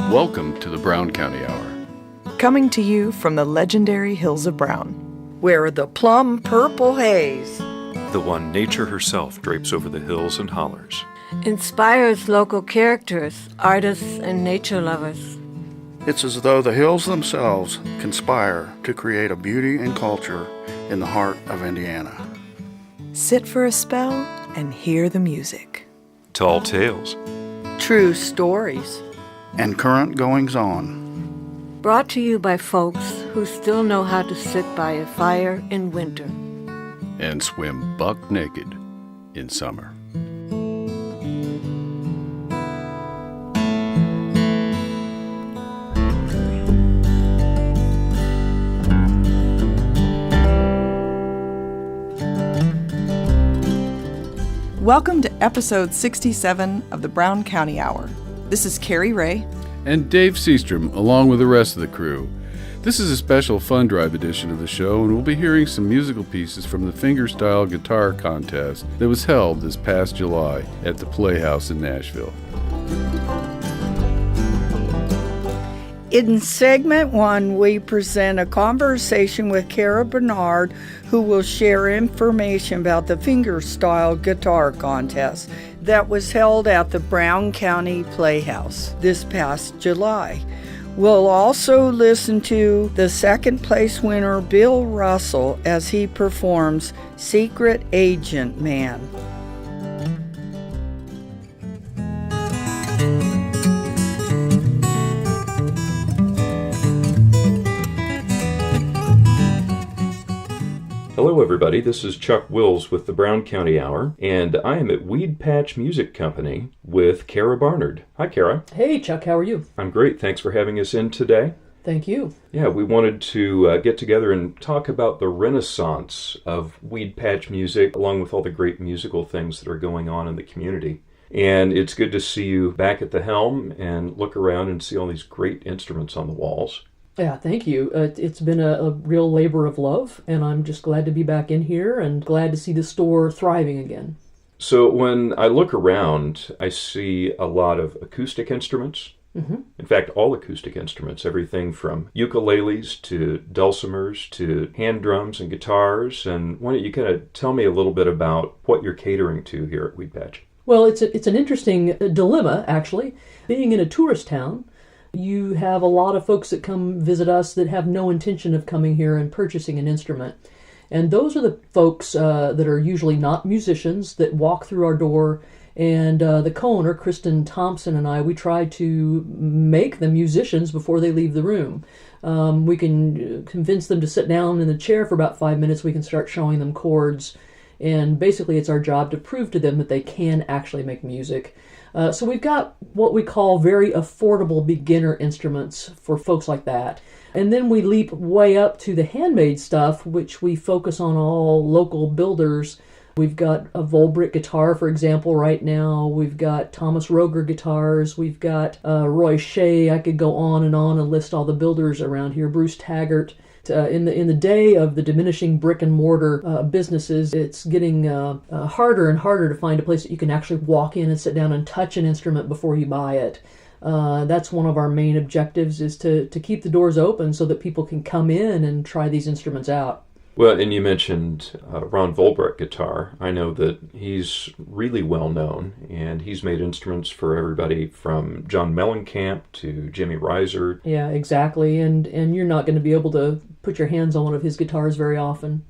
Welcome to the Brown County Hour. Coming to you from the legendary Hills of Brown, where the plum purple haze, the one nature herself drapes over the hills and hollers, inspires local characters, artists, and nature lovers. It's as though the hills themselves conspire to create a beauty and culture in the heart of Indiana. Sit for a spell and hear the music. Tall tales, true stories, and current goings-on. Brought to you by folks who still know how to sit by a fire in winter and swim buck naked in summer. Welcome to episode 67 of the Brown County Hour. This is Carrie Ray and Dave Seastrom, along with the rest of the crew. This is a special fund drive edition of the show, and we'll be hearing some musical pieces from the Fingerstyle Guitar Contest that was held this past July at the Playhouse in Nashville. In segment 1, we present a conversation with Kara Barnard, who will share information about the Fingerstyle Guitar Contest that was held at the Brown County Playhouse this past July. We'll also listen to the second place winner, Bill Russell, as he performs Secret Agent Man. Hello everybody, this is Chuck Wills with the Brown County Hour, and I am at Weed Patch Music Company with Kara Barnard. Hi Kara. Hey Chuck, how are you? I'm great, thanks for having us in today. Thank you. Yeah, we wanted to get together and talk about the renaissance of weed patch music, along with all the great musical things that are going on in the community. And it's good to see you back at the helm and look around and see all these great instruments on the walls. Yeah, thank you. It's been a real labor of love, and I'm just glad to be back in here and glad to see the store thriving again. So when I look around, I see a lot of acoustic instruments. Mm-hmm. In fact, all acoustic instruments, everything from ukuleles to dulcimers to hand drums and guitars. And why don't you kind of tell me a little bit about what you're catering to here at Weed Patch? Well, it's an interesting dilemma, actually. Being in a tourist town, you have a lot of folks that come visit us that have no intention of coming here and purchasing an instrument. And those are the folks that are usually not musicians that walk through our door. And the co-owner, Kristen Thompson, and I, we try to make them musicians before they leave the room. We can convince them to sit down in the chair for about 5 minutes. We can start showing them chords. And basically it's our job to prove to them that they can actually make music. So we've got what we call very affordable beginner instruments for folks like that. And then we leap way up to the handmade stuff, which we focus on all local builders. We've got a Volbrick guitar, for example, right now. We've got Thomas Roger guitars. We've got Roy Shea. I could go on and list all the builders around here. Bruce Taggart. In the day of the diminishing brick and mortar businesses, it's getting harder and harder to find a place that you can actually walk in and sit down and touch an instrument before you buy it. That's one of our main objectives, is to keep the doors open so that people can come in and try these instruments out. Well, and you mentioned Ron Volbrick guitar. I know that he's really well known, and he's made instruments for everybody from John Mellencamp to Jimmy Reiser. Yeah, exactly, and you're not going to be able to put your hands on one of his guitars very often.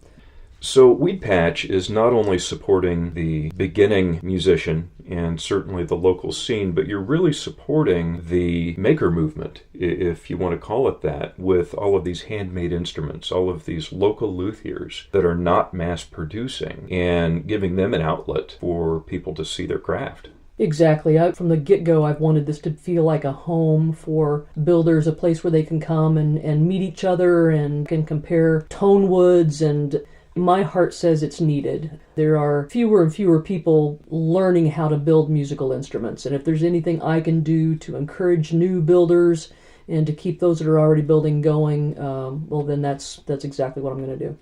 So Weed Patch is not only supporting the beginning musician and certainly the local scene, but you're really supporting the maker movement, if you want to call it that, with all of these handmade instruments, all of these local luthiers that are not mass producing, and giving them an outlet for people to see their craft. Exactly. From the get-go, I've wanted this to feel like a home for builders, a place where they can come and meet each other and can compare tone woods, and my heart says it's needed. There are fewer and fewer people learning how to build musical instruments, and if there's anything I can do to encourage new builders and to keep those that are already building going, well, then that's exactly what I'm going to do.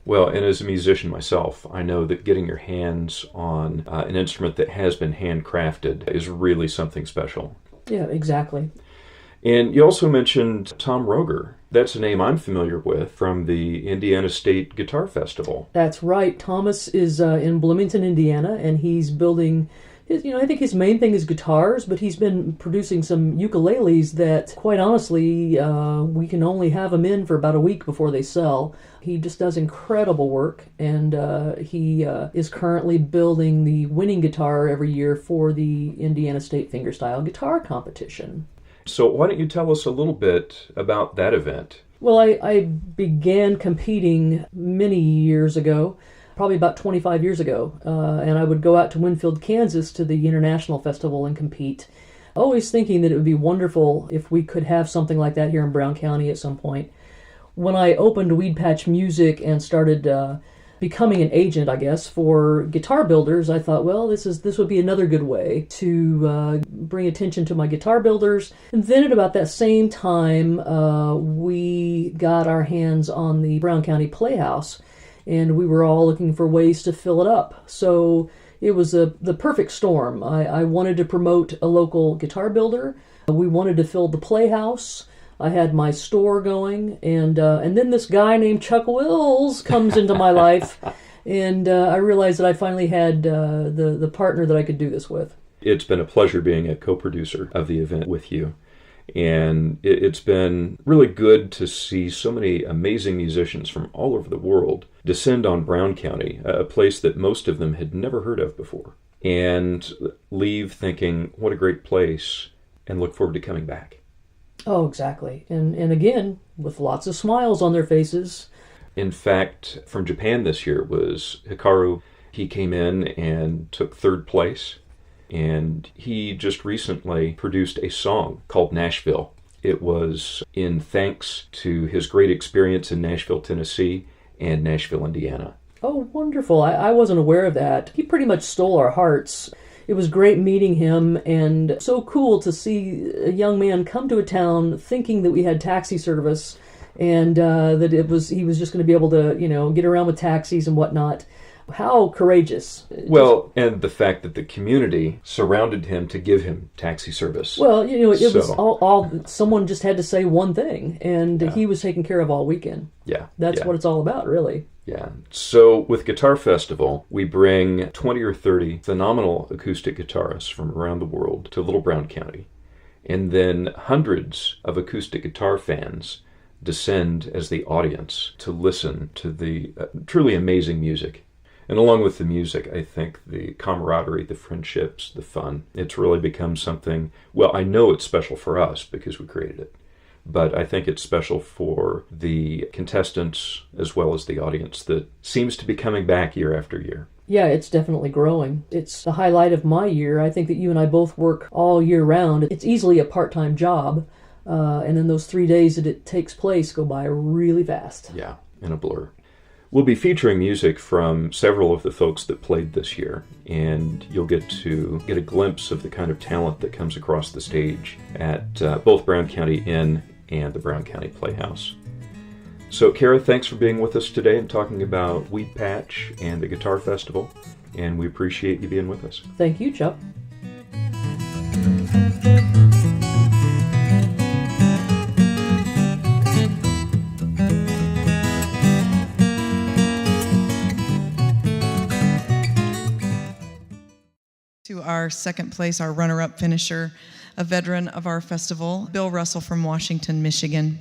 Well, and as a musician myself, I know that getting your hands on an instrument that has been handcrafted is really something special. Yeah, exactly. And you also mentioned Tom Roger. That's a name I'm familiar with from the Indiana State Guitar Festival. That's right. Thomas is in Bloomington, Indiana, and he's building I think his main thing is guitars, but he's been producing some ukuleles that, quite honestly, we can only have them in for about a week before they sell. He just does incredible work, and he is currently building the winning guitar every year for the Indiana State Fingerstyle guitar competition. So why don't you tell us a little bit about that event? Well, I began competing many years ago, probably about 25 years ago, and I would go out to Winfield, Kansas to the International Festival and compete, always thinking that it would be wonderful if we could have something like that here in Brown County at some point. When I opened Weed Patch Music and started becoming an agent, I guess, for guitar builders, I thought, well, this would be another good way to bring attention to my guitar builders. And then at about that same time, we got our hands on the Brown County Playhouse, and we were all looking for ways to fill it up. So it was the perfect storm. I wanted to promote a local guitar builder. We wanted to fill the Playhouse. I had my store going, and then this guy named Chuck Wills comes into my life, and I realized that I finally had the partner that I could do this with. It's been a pleasure being a co-producer of the event with you. And it's been really good to see so many amazing musicians from all over the world descend on Brown County, a place that most of them had never heard of before, and leave thinking, what a great place, and look forward to coming back. Oh, exactly. And again, with lots of smiles on their faces. In fact, from Japan this year was Hikaru. He came in and took third place. And he just recently produced a song called Nashville. It was in thanks to his great experience in Nashville, Tennessee, and Nashville, Indiana. Oh, wonderful. I wasn't aware of that. He pretty much stole our hearts. It was great meeting him, and so cool to see a young man come to a town thinking that we had taxi service, and that he was just going to be able to, get around with taxis and whatnot. How courageous. Well, and the fact that the community surrounded him to give him taxi service. Well, it was all someone just had to say one thing, and he was taken care of all weekend. Yeah. That's what it's all about, really. Yeah. So with Guitar Festival, we bring 20 or 30 phenomenal acoustic guitarists from around the world to Little Brown County. And then hundreds of acoustic guitar fans descend as the audience to listen to the truly amazing music. And along with the music, I think the camaraderie, the friendships, the fun, it's really become something, well, I know it's special for us because we created it, but I think it's special for the contestants as well as the audience that seems to be coming back year after year. Yeah, it's definitely growing. It's the highlight of my year. I think that you and I both work all year round. It's easily a part-time job, and then those 3 days that it takes place go by really fast. Yeah, in a blur. We'll be featuring music from several of the folks that played this year, and you'll get to get a glimpse of the kind of talent that comes across the stage at both Brown County Inn and the Brown County Playhouse. So, Kara, thanks for being with us today and talking about Weed Patch and the Guitar Festival, and we appreciate you being with us. Thank you, Chuck. To our second place, our runner-up finisher, a veteran of our festival, Bill Russell from Washington, Michigan.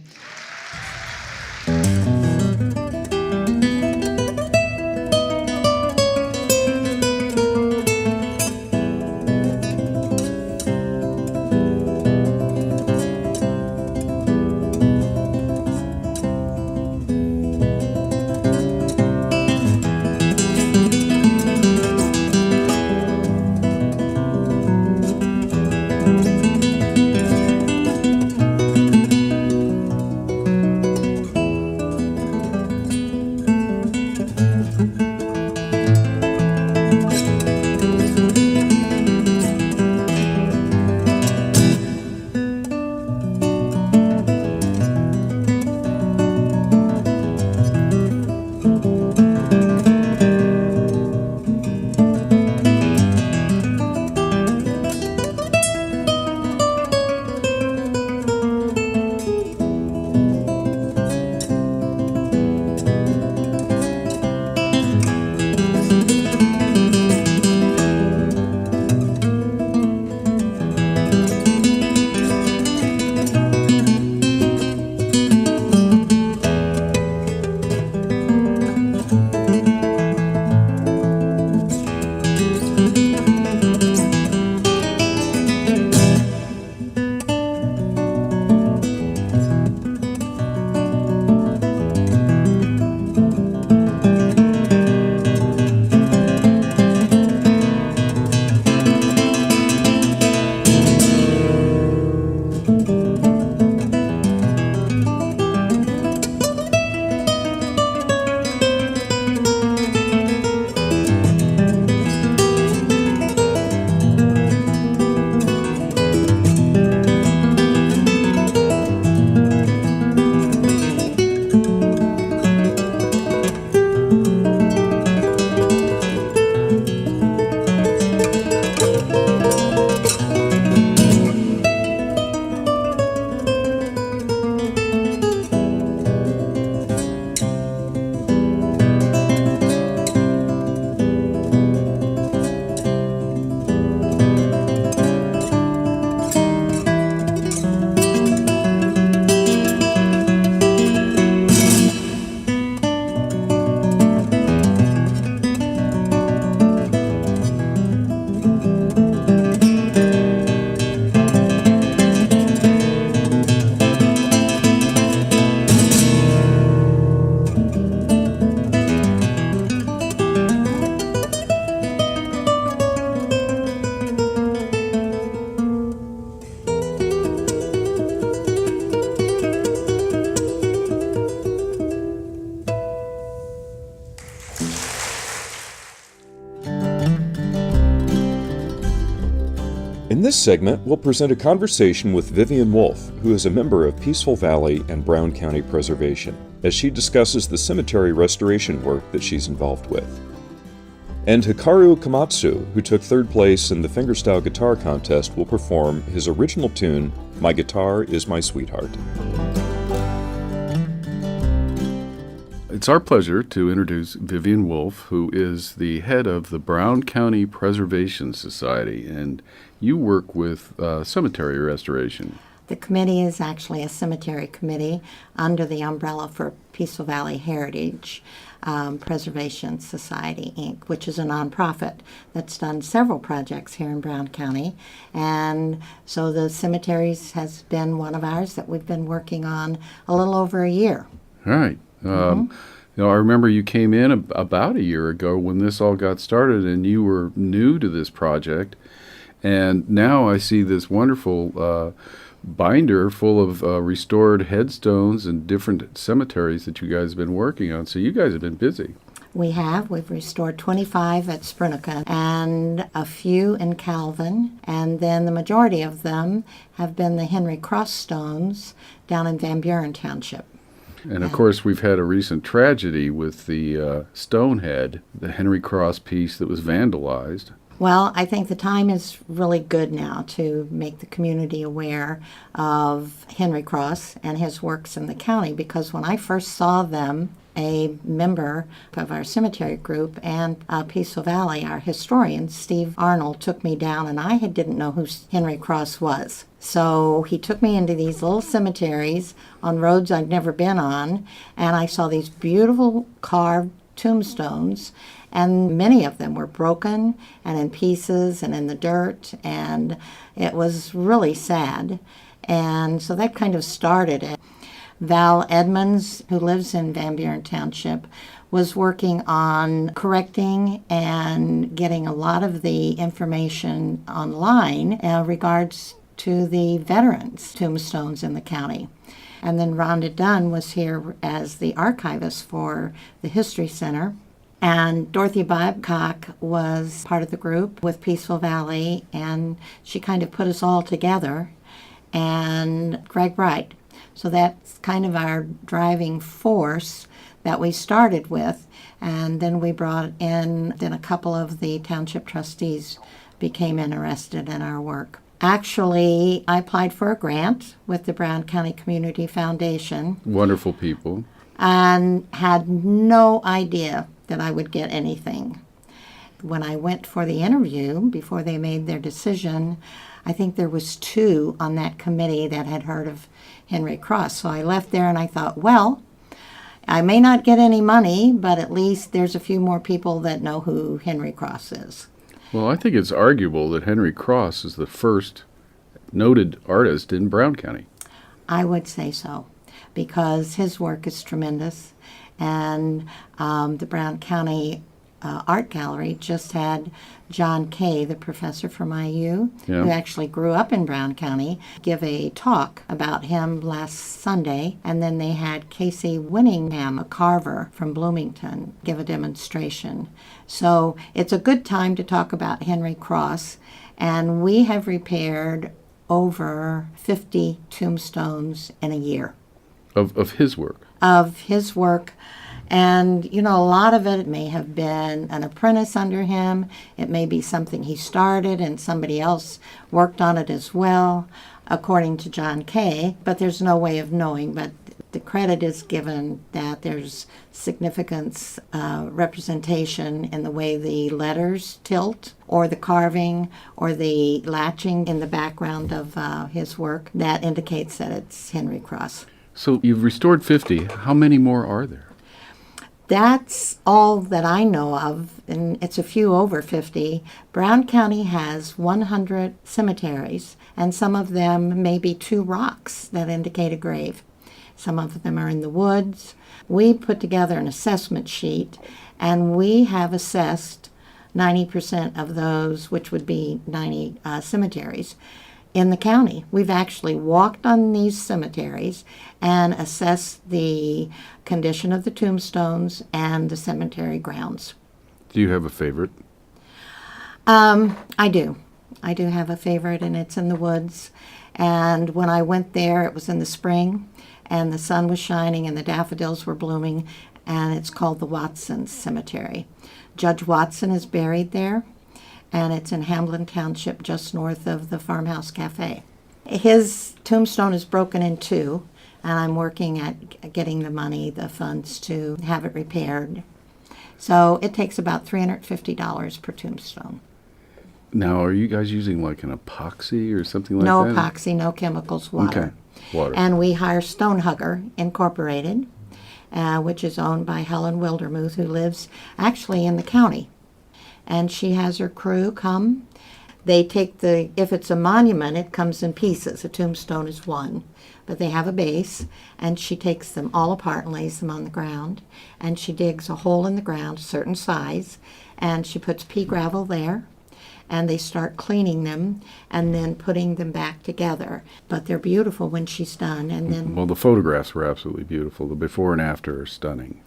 In this segment, we'll present a conversation with Vivian Wolf, who is a member of Peaceful Valley and Brown County Preservation, as she discusses the cemetery restoration work that she's involved with. And Hikaru Komatsu, who took third place in the fingerstyle guitar contest, will perform his original tune, My Guitar is My Sweetheart. It's our pleasure to introduce Vivian Wolf, who is the head of the Brown County Preservation Society, and you work with cemetery restoration. The committee is actually a cemetery committee under the umbrella for Peaceful Valley Heritage Preservation Society, Inc., which is a nonprofit that's done several projects here in Brown County. And so the cemeteries has been one of ours that we've been working on a little over a year. All right. I remember you came in about a year ago when this all got started, and you were new to this project. And now I see this wonderful binder full of restored headstones and different cemeteries that you guys have been working on. So you guys have been busy. We've restored 25 at Sprinica and a few in Calvin, and then the majority of them have been the Henry Cross stones down in Van Buren Township. And of course, we've had a recent tragedy with the Stonehead, the Henry Cross piece that was vandalized. Well, I think the time is really good now to make the community aware of Henry Cross and his works in the county, because when I first saw them, a member of our cemetery group and Peaceful Valley, our historian, Steve Arnold, took me down, and I didn't know who Henry Cross was. So he took me into these little cemeteries on roads I'd never been on, and I saw these beautiful carved tombstones, and many of them were broken and in pieces and in the dirt, and it was really sad. And so that kind of started it. Val Edmonds, who lives in Van Buren Township, was working on correcting and getting a lot of the information online in regards to the veterans' tombstones in the county. And then Rhonda Dunn was here as the archivist for the History Center. And Dorothy Babcock was part of the group with Peaceful Valley, and she kind of put us all together. And Greg Wright. So that's kind of our driving force that we started with. And then we brought in, then a couple of the township trustees became interested in our work. Actually, I applied for a grant with the Brown County Community Foundation. Wonderful people. And had no idea that I would get anything. When I went for the interview, before they made their decision, I think there was 2 on that committee that had heard of Henry Cross. So I left there and I thought, well, I may not get any money, but at least there's a few more people that know who Henry Cross is. Well, I think it's arguable that Henry Cross is the first noted artist in Brown County. I would say so, because his work is tremendous. And the Brown County Art Gallery just had John Kay, the professor from IU, who actually grew up in Brown County, give a talk about him last Sunday. And then they had Casey Winningham, a carver from Bloomington, give a demonstration. So it's a good time to talk about Henry Cross. And we have repaired over 50 tombstones in a year. Of his work? Of his work. And, a lot of it may have been an apprentice under him. It may be something he started and somebody else worked on it as well, according to John Kay. But there's no way of knowing. But the credit is given that there's significance, representation in the way the letters tilt, or the carving, or the latching in the background of his work that indicates that it's Henry Cross. So you've restored 50. How many more are there? That's all that I know of, and it's a few over 50. Brown County has 100 cemeteries, and some of them may be 2 rocks that indicate a grave. Some of them are in the woods. We put together an assessment sheet, and we have assessed 90% of those, which would be 90 cemeteries in the county. We've actually walked on these cemeteries and assessed the condition of the tombstones and the cemetery grounds. Do you have a favorite? I do. I do have a favorite, and it's in the woods. And when I went there, it was in the spring, and the sun was shining, and the daffodils were blooming, and it's called the Watson Cemetery. Judge Watson is buried there, and it's in Hamlin Township, just north of the Farmhouse Cafe. His tombstone is broken in two, and I'm working at getting the money, the funds, to have it repaired. So it takes about $350 per tombstone. Now, are you guys using like an epoxy or something like No that? epoxy, no chemicals, water. Okay, water. And we hire Stonehugger Incorporated, which is owned by Helen Wildermuth, who lives actually in the county. And she has her crew come. They take if it's a monument, it comes in pieces. A tombstone is one. But they have a base, and she takes them all apart and lays them on the ground. And she digs a hole in the ground, a certain size, and she puts pea gravel there. And they start cleaning them and then putting them back together. But they're beautiful when she's done. And then, well, the photographs were absolutely beautiful. The before and after are stunning.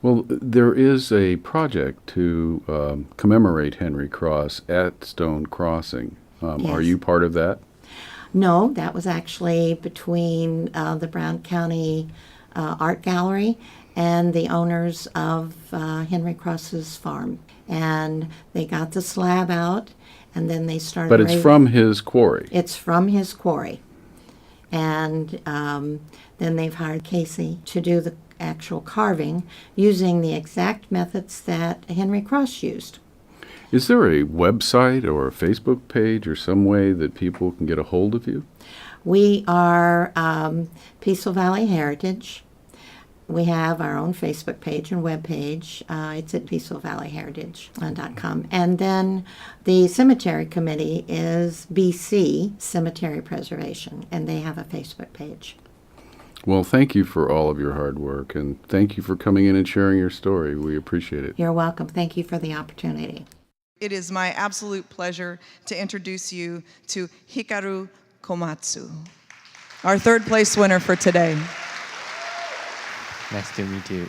Well, there is a project to commemorate Henry Cross at Stone Crossing. Are Yes. you part of that? no, that was actually between the Brown County Art Gallery and the owners of Henry Cross's farm. And they got the slab out, and then they started. But it's from his quarry. It's from his quarry. And then they've hired Casey to do the actual carving using the exact methods that Henry Cross used. Is there a website or a Facebook page or some way that people can get a hold of you? We are Peaceful Valley Heritage. We have our own Facebook page and web page. It's at peacefulvalleyheritage.com. And then the cemetery committee is BC Cemetery Preservation, and they have a Facebook page. Well, thank you for all of your hard work, and thank you for coming in and sharing your story. We appreciate it. You're welcome. Thank you for the opportunity. It is my absolute pleasure to introduce you to Hikaru Komatsu, our third place winner for today. Nice to meet you.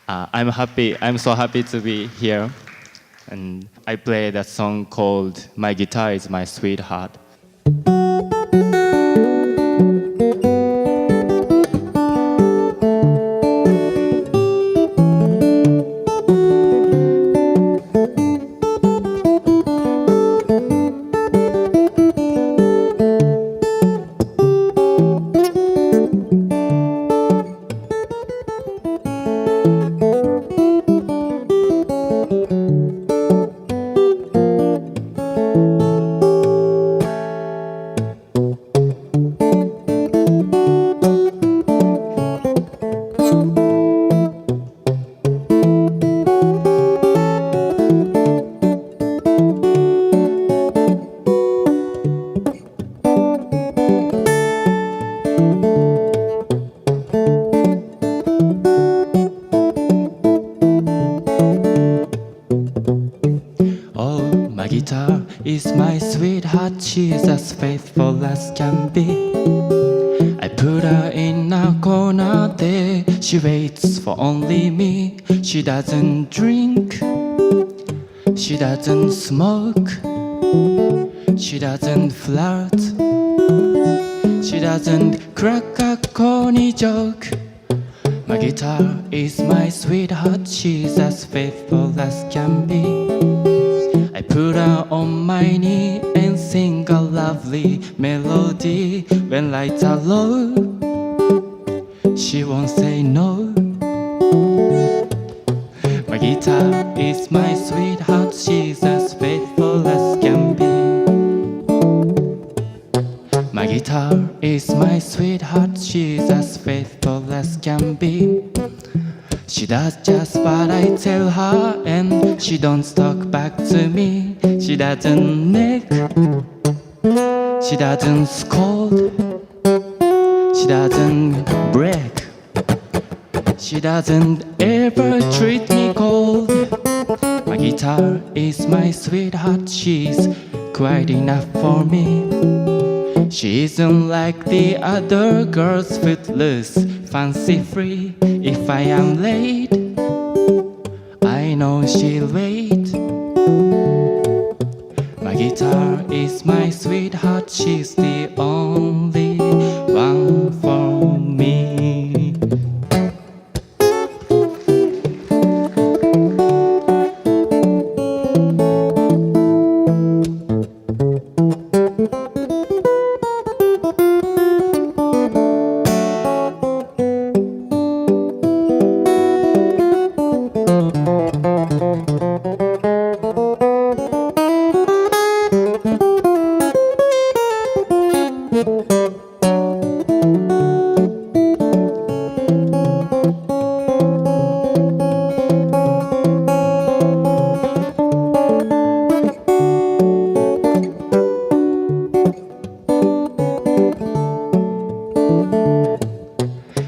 I'm so happy to be here. And I played a song called My Guitar is My Sweetheart. Is my sweetheart, she's as faithful as can be. I put her in a corner there, she waits for only me. She doesn't drink, she doesn't smoke, she doesn't flirt, she doesn't crack a corny joke. My guitar is my sweetheart, she's as faithful as can be. I put her on my knee and sing a lovely melody. When lights are low, she won't say no. My guitar is my sweetheart, she's as faithful as can be. My guitar is my sweetheart, she's as faithful as can be. She does just what I tell her, and she don't talk back to me. She doesn't nag, she doesn't scold, she doesn't brag, she doesn't ever treat me cold. My guitar is my sweetheart, she's quite enough for me. She isn't like the other girls, footloose, fancy-free. If I am late, I know she'll wait. My guitar is my sweetheart, she's the only one for me.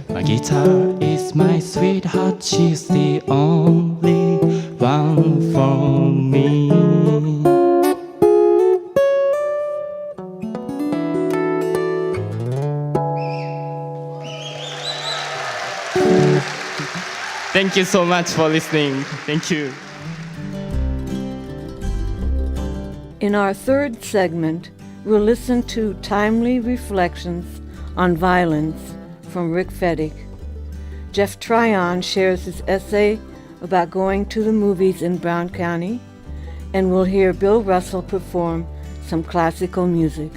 My guitar is my sweetheart, she's the only one for me. Thank you so much for listening. Thank you. In our third segment, we'll listen to timely reflections on violence from Rick Fettig. Jeff Tryon shares his essay about going to the movies in Brown County, and we'll hear Bill Russell perform some classical music.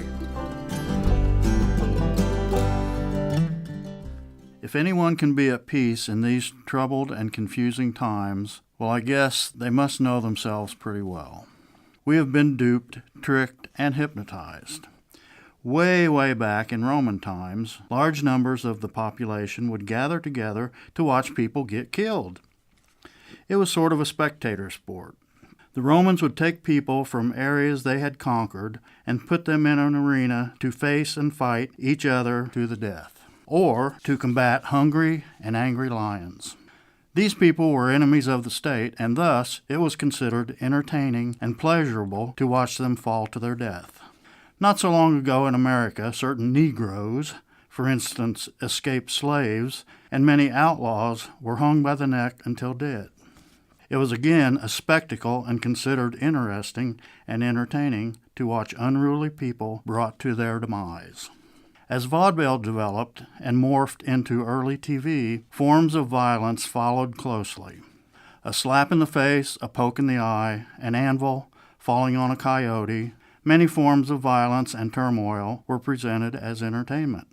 If anyone can be at peace in these troubled and confusing times, well, I guess they must know themselves pretty well. We have been duped, tricked, and hypnotized. Way, way back in Roman times, large numbers of the population would gather together to watch people get killed. It was sort of a spectator sport. The Romans would take people from areas they had conquered and put them in an arena to face and fight each other to the death, or to combat hungry and angry lions. These people were enemies of the state, and thus it was considered entertaining and pleasurable to watch them fall to their death. Not so long ago in America, certain Negroes, for instance escaped slaves, and many outlaws were hung by the neck until dead. It was again a spectacle and considered interesting and entertaining to watch unruly people brought to their demise. As vaudeville developed and morphed into early TV, forms of violence followed closely. A slap in the face, a poke in the eye, an anvil falling on a coyote, many forms of violence and turmoil were presented as entertainment,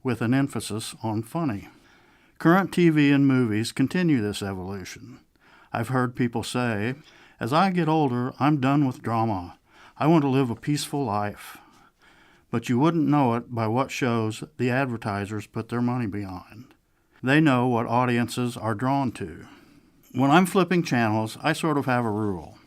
with an emphasis on funny. Current TV and movies continue this evolution. I've heard people say, "As I get older, I'm done with drama. I want to live a peaceful life." But you wouldn't know it by what shows the advertisers put their money behind. They know what audiences are drawn to. When I'm flipping channels, I sort of have a rule.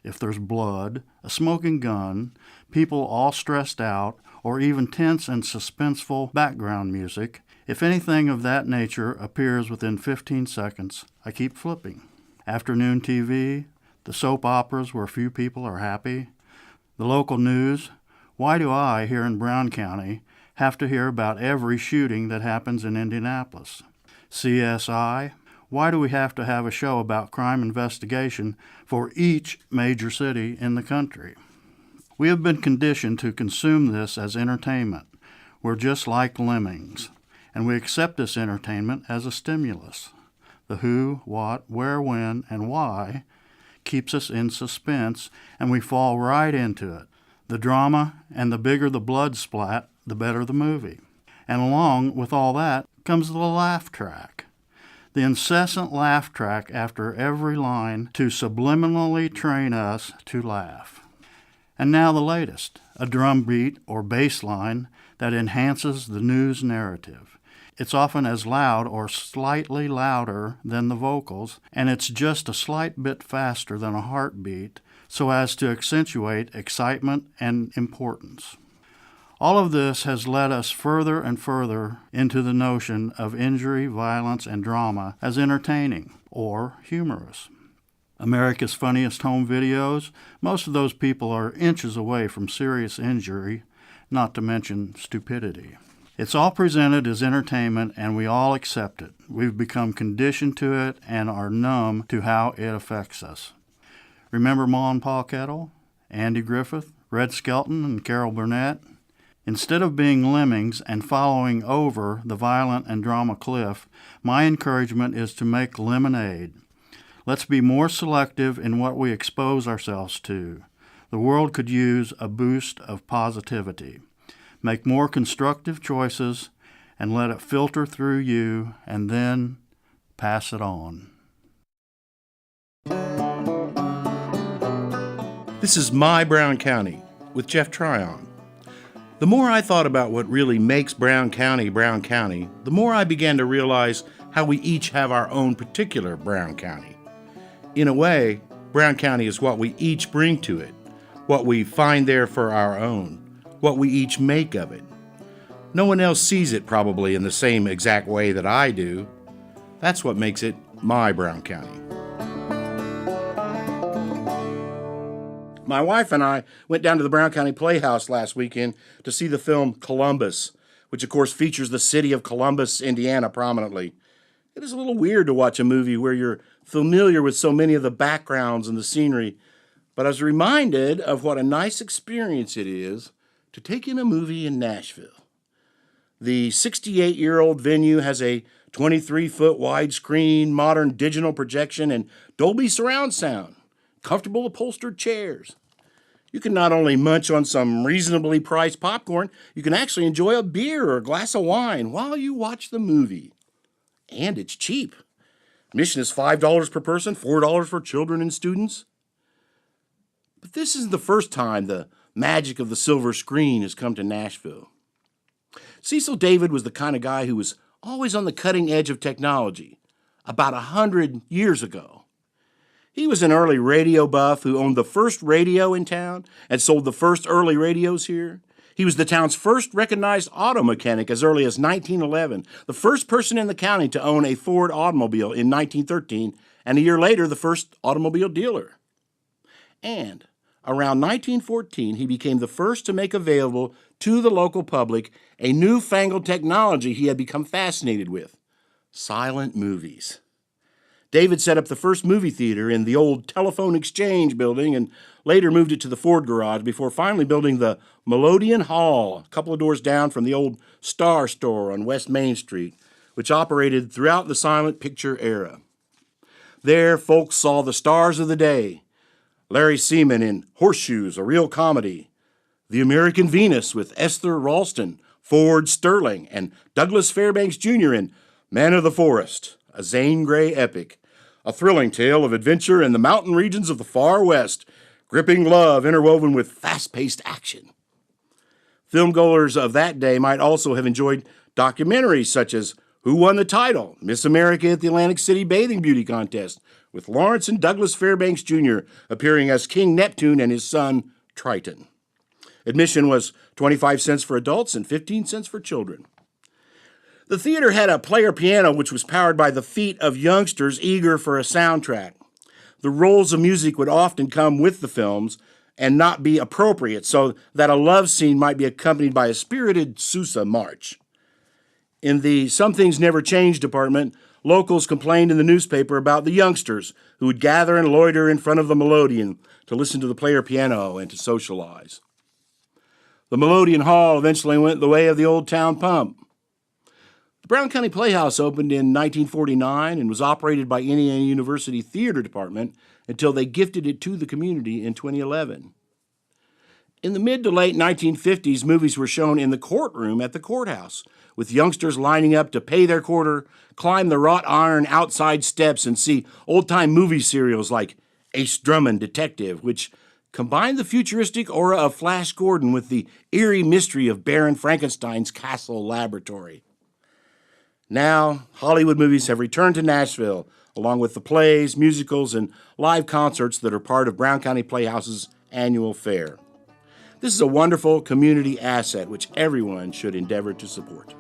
If there's blood, a smoking gun, people all stressed out, or even tense and suspenseful background music, if anything of that nature appears within 15 seconds, I keep flipping. Afternoon TV, the soap operas where few people are happy, the local news. Why do I, here in Brown County, have to hear about every shooting that happens in Indianapolis? CSI. Why do we have to have a show about crime investigation for each major city in the country? We have been conditioned to consume this as entertainment. We're just like lemmings, and we accept this entertainment as a stimulus. The who, what, where, when, and why keeps us in suspense, and we fall right into it. The drama, and the bigger the blood splat, the better the movie. And along with all that comes the laugh track. The incessant laugh track after every line to subliminally train us to laugh. And now the latest, a drum beat or bass line that enhances the news narrative. It's often as loud or slightly louder than the vocals, and it's just a slight bit faster than a heartbeat, so as to accentuate excitement and importance. All of this has led us further and further into the notion of injury, violence, and drama as entertaining or humorous. America's Funniest Home Videos, most of those people are inches away from serious injury, not to mention stupidity. It's all presented as entertainment, and we all accept it. We've become conditioned to it and are numb to how it affects us. Remember Ma and Pa Kettle, Andy Griffith, Red Skelton and Carol Burnett. Instead of being lemmings and following over the violent and drama cliff, my encouragement is to make lemonade. Let's be more selective in what we expose ourselves to. The world could use a boost of positivity. Make more constructive choices and let it filter through you, and then pass it on. This is My Brown County with Jeff Tryon. The more I thought about what really makes Brown County, the more I began to realize how we each have our own particular Brown County. In a way, Brown County is what we each bring to it, what we find there for our own, what we each make of it. No one else sees it probably in the same exact way that I do. That's what makes it my Brown County. My wife and I went down to the Brown County Playhouse last weekend to see the film Columbus, which of course features the city of Columbus, Indiana prominently. It is a little weird to watch a movie where you're familiar with so many of the backgrounds and the scenery, but I was reminded of what a nice experience it is to take in a movie in Nashville. The 68-year-old venue has a 23-foot widescreen, modern digital projection, and Dolby surround sound, comfortable upholstered chairs. You can not only munch on some reasonably priced popcorn, you can actually enjoy a beer or a glass of wine while you watch the movie. And it's cheap. Admission is $5 per person, $4 for children and students. But this isn't the first time the magic of the silver screen has come to Nashville. Cecil David was the kind of guy who was always on the cutting edge of technology, about 100 years ago. He was an early radio buff who owned the first radio in town and sold the first early radios here. He was the town's first recognized auto mechanic as early as 1911, the first person in the county to own a Ford automobile in 1913, and a year later, the first automobile dealer. And around 1914, he became the first to make available to the local public a newfangled technology he had become fascinated with: silent movies. David set up the first movie theater in the old Telephone Exchange building and later moved it to the Ford garage before finally building the Melodeon Hall, a couple of doors down from the old Star Store on West Main Street, which operated throughout the silent picture era. There, folks saw the stars of the day: Larry Seaman in Horseshoes, a real comedy; The American Venus with Esther Ralston, Ford Sterling, and Douglas Fairbanks Jr. in Man of the Forest, a Zane Grey epic, a thrilling tale of adventure in the mountain regions of the far west, gripping love interwoven with fast-paced action. Filmgoers of that day might also have enjoyed documentaries such as Who Won the Title? Miss America at the Atlantic City Bathing Beauty Contest, with Lawrence and Douglas Fairbanks Jr. appearing as King Neptune and his son, Triton. Admission was 25 cents for adults and 15 cents for children. The theater had a player piano which was powered by the feet of youngsters eager for a soundtrack. The rolls of music would often come with the films and not be appropriate, so that a love scene might be accompanied by a spirited Sousa march. In the Some Things Never Change department, locals complained in the newspaper about the youngsters who would gather and loiter in front of the Melodeon to listen to the player piano and to socialize. The Melodeon Hall eventually went the way of the Old Town Pump. The Brown County Playhouse opened in 1949 and was operated by Indiana University Theater Department until they gifted it to the community in 2011. In the mid to late 1950s, movies were shown in the courtroom at the courthouse, with youngsters lining up to pay their quarter, climb the wrought iron outside steps, and see old-time movie serials like Ace Drummond Detective, which combined the futuristic aura of Flash Gordon with the eerie mystery of Baron Frankenstein's castle laboratory. Now, Hollywood movies have returned to Nashville, along with the plays, musicals, and live concerts that are part of Brown County Playhouse's annual fair. This is a wonderful community asset which everyone should endeavor to support.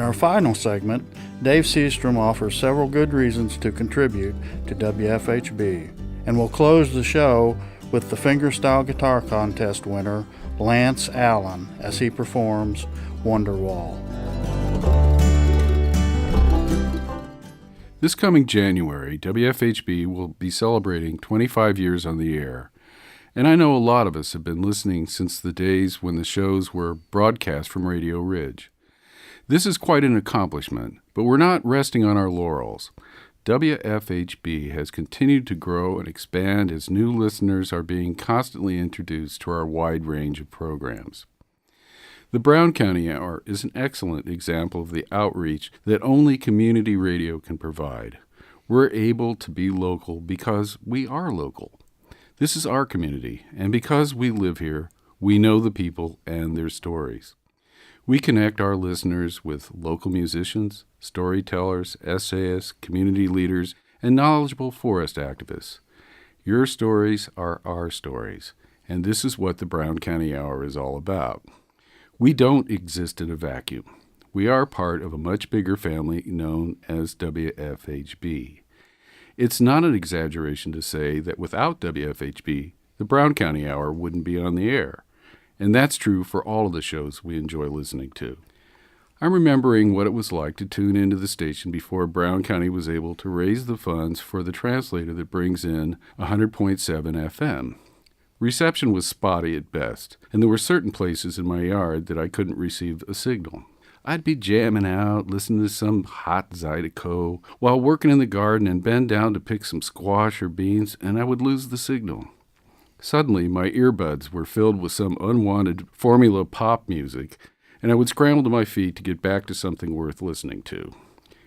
our final segment, Dave Seastrom offers several good reasons to contribute to WFHB, and we'll close the show with the Fingerstyle Guitar Contest winner, Lance Allen, as he performs Wonderwall. This coming January, WFHB will be celebrating 25 years on the air. And I know a lot of us have been listening since the days when the shows were broadcast from Radio Ridge. This is quite an accomplishment, but we're not resting on our laurels. WFHB has continued to grow and expand as new listeners are being constantly introduced to our wide range of programs. The Brown County Hour is an excellent example of the outreach that only community radio can provide. We're able to be local because we are local. This is our community, and because we live here, we know the people and their stories. We connect our listeners with local musicians, storytellers, essayists, community leaders, and knowledgeable forest activists. Your stories are our stories, and this is what the Brown County Hour is all about. We don't exist in a vacuum. We are part of a much bigger family known as WFHB. It's not an exaggeration to say that without WFHB, the Brown County Hour wouldn't be on the air. And that's true for all of the shows we enjoy listening to. I'm remembering what it was like to tune into the station before Brown County was able to raise the funds for the translator that brings in 100.7 FM. Reception was spotty at best, and there were certain places in my yard that I couldn't receive a signal. I'd be jamming out, listening to some hot Zydeco, while working in the garden and bend down to pick some squash or beans, and I would lose the signal. Suddenly, my earbuds were filled with some unwanted formula pop music, and I would scramble to my feet to get back to something worth listening to.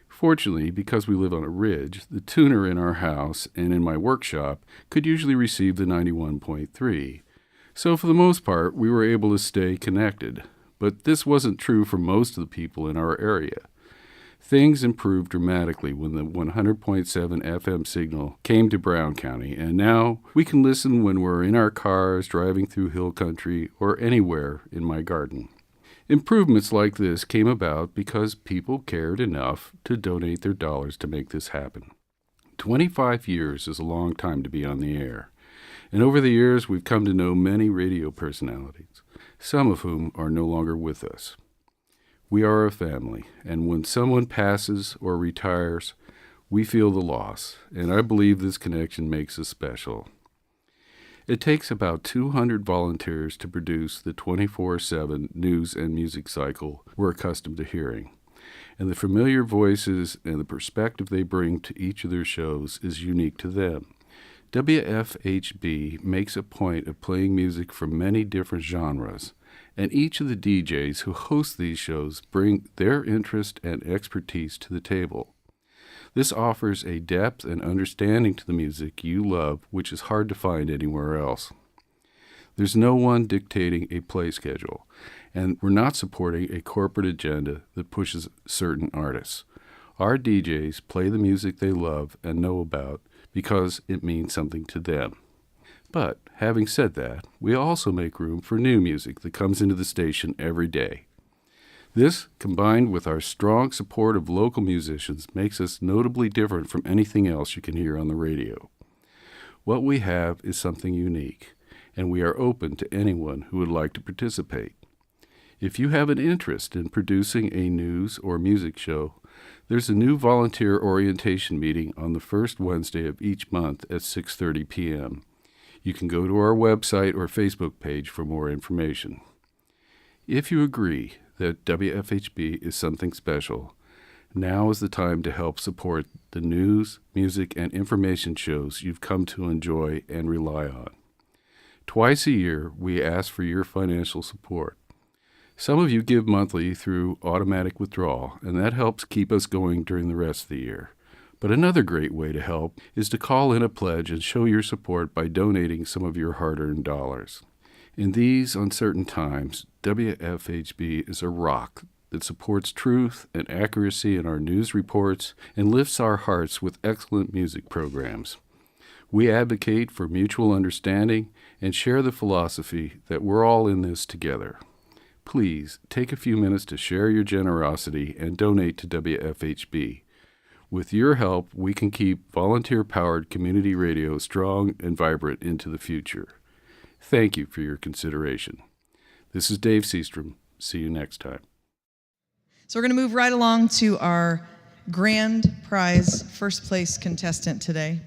Fortunately, because we live on a ridge, the tuner in our house and in my workshop could usually receive the 91.3. So for the most part, we were able to stay connected. But this wasn't true for most of the people in our area. Things improved dramatically when the 100.7 FM signal came to Brown County, and now we can listen when we're in our cars, driving through hill country, or anywhere in my garden. Improvements like this came about because people cared enough to donate their dollars to make this happen. 25 years is a long time to be on the air, and over the years we've come to know many radio personalities, some of whom are no longer with us. We are a family, and when someone passes or retires, we feel the loss, and I believe this connection makes us special. It takes about 200 volunteers to produce the 24/7 news and music cycle we're accustomed to hearing, and the familiar voices and the perspective they bring to each of their shows is unique to them. WFHB makes a point of playing music from many different genres, and each of the DJs who host these shows bring their interest and expertise to the table. This offers a depth and understanding to the music you love which is hard to find anywhere else. There's no one dictating a play schedule, and we're not supporting a corporate agenda that pushes certain artists. Our DJs play the music they love and know about because it means something to them. But, having said that, we also make room for new music that comes into the station every day. This, combined with our strong support of local musicians, makes us notably different from anything else you can hear on the radio. What we have is something unique, and we are open to anyone who would like to participate. If you have an interest in producing a news or music show, there's a new volunteer orientation meeting on the first Wednesday of each month at 6:30 p.m. You can go to our website or Facebook page for more information. If you agree that WFHB is something special, now is the time to help support the news, music, and information shows you've come to enjoy and rely on. Twice a year, we ask for your financial support. Some of you give monthly through automatic withdrawal, and that helps keep us going during the rest of the year. But another great way to help is to call in a pledge and show your support by donating some of your hard-earned dollars. In these uncertain times, WFHB is a rock that supports truth and accuracy in our news reports and lifts our hearts with excellent music programs. We advocate for mutual understanding and share the philosophy that we're all in this together. please take a few minutes to share your generosity and donate to WFHB. With your help, we can keep volunteer-powered community radio strong and vibrant into the future. Thank you for your consideration. This is Dave Seastrom. See you next time. So we're going to move right along to our grand prize first place contestant today.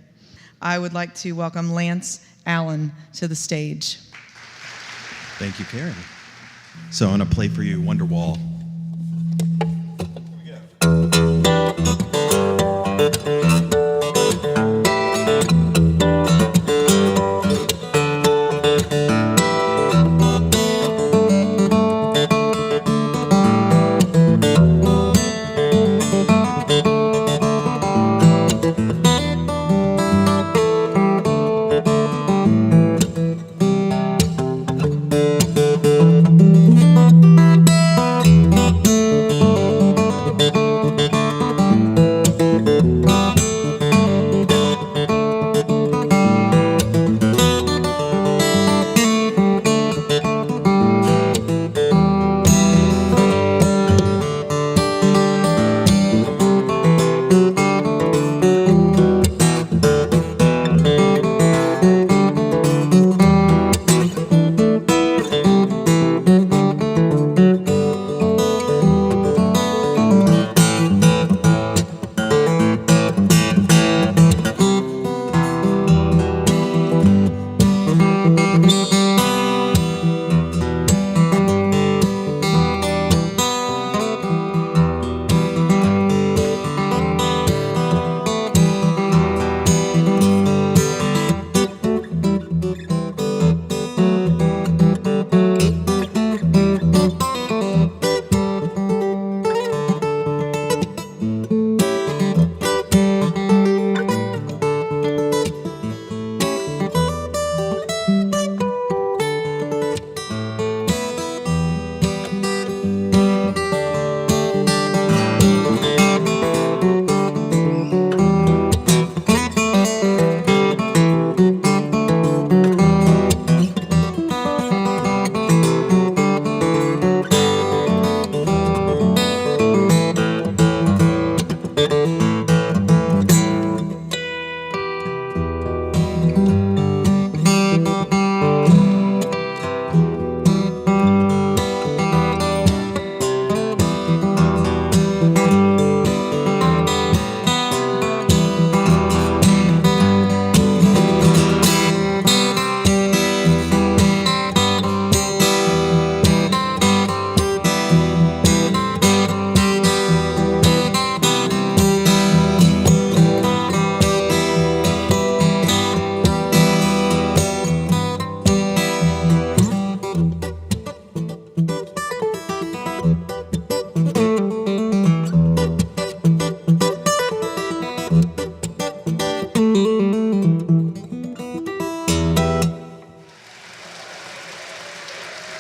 I would like to welcome Lance Allen to the stage. Thank you, Karen. So I'm going to play for you Wonderwall.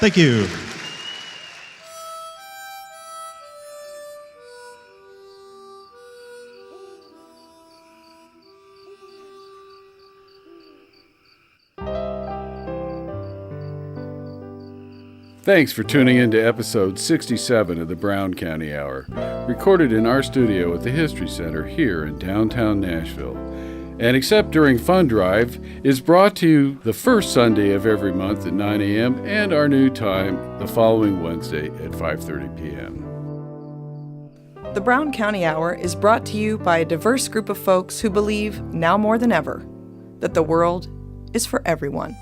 Thank you. Thanks for tuning in to episode 67 of the Brown County Hour, recorded in our studio at the History Center here in downtown Nashville. And except during Fund Drive, is brought to you the first Sunday of every month at 9 a.m. and our new time the following Wednesday at 5:30 p.m. The Brown County Hour is brought to you by a diverse group of folks who believe, now more than ever, that the world is for everyone.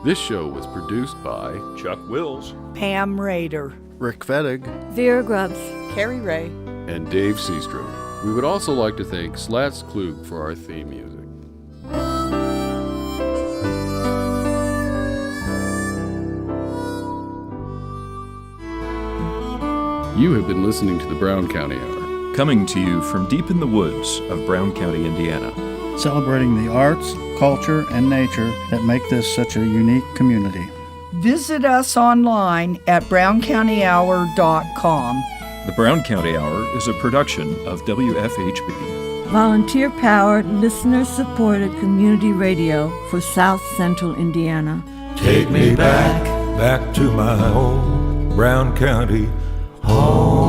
This show was produced by Chuck Wills, Pam Rader, Rick Fettig, Vera Grubbs, Carrie Ray. and Dave Seastrom. We would also like to thank Slats Klug for our theme music. You have been listening to the Brown County Hour. coming to you from deep in the woods of Brown County, Indiana. celebrating the arts, culture, and nature that make this such a unique community. Visit us online at browncountyhour.com. The Brown County Hour is a production of WFHB. volunteer-powered, listener-supported community radio for South Central Indiana. Take me back to my old Brown County home.